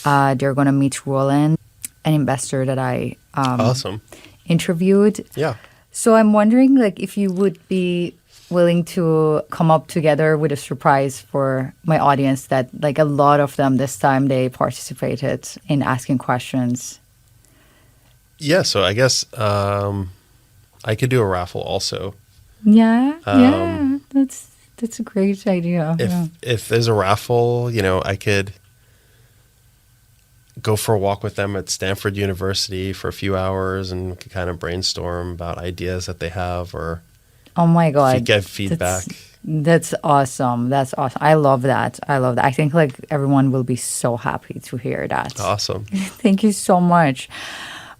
S2: they're going to meet Roland, an investor that I
S1: awesome
S2: interviewed.
S1: Yeah.
S2: So I'm wondering like if you would be willing to come up together with a surprise for my audience that like a lot of them this time they participated in asking questions.
S1: Yeah, so I guess I could do a raffle also.
S2: Yeah, that's a great idea.
S1: If there's a raffle, I could go for a walk with them at Stanford University for a few hours and we could kind of brainstorm about ideas that they have or
S2: oh my God,
S1: get feedback.
S2: That's awesome. That's awesome. I love that. I think like everyone will be so happy to hear that.
S1: Awesome.
S2: Thank you so much.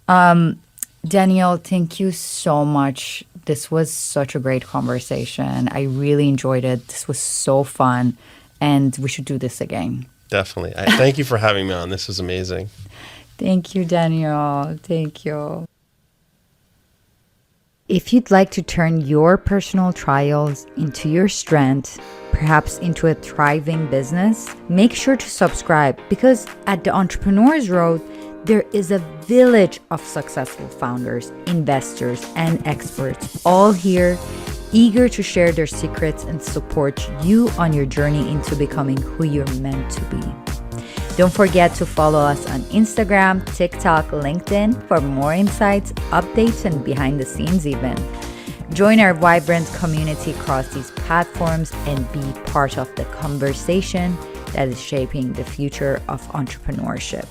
S2: Daniel, thank you so much. This was such a great conversation. I really enjoyed it. This was so fun, and we should do this again.
S1: Definitely. Thank you for having me on. This was amazing.
S2: Thank you, Daniel. Thank you. If you'd like to turn your personal trials into your strength, perhaps into a thriving business, make sure to subscribe because at the Entrepreneur's Road, there is a village of successful founders, investors, and experts, all here, eager to share their secrets and support you on your journey into becoming who you're meant to be. Don't forget to follow us on Instagram, TikTok, LinkedIn for more insights, updates, and behind the scenes even. Join our vibrant community across these platforms and be part of the conversation that is shaping the future of entrepreneurship.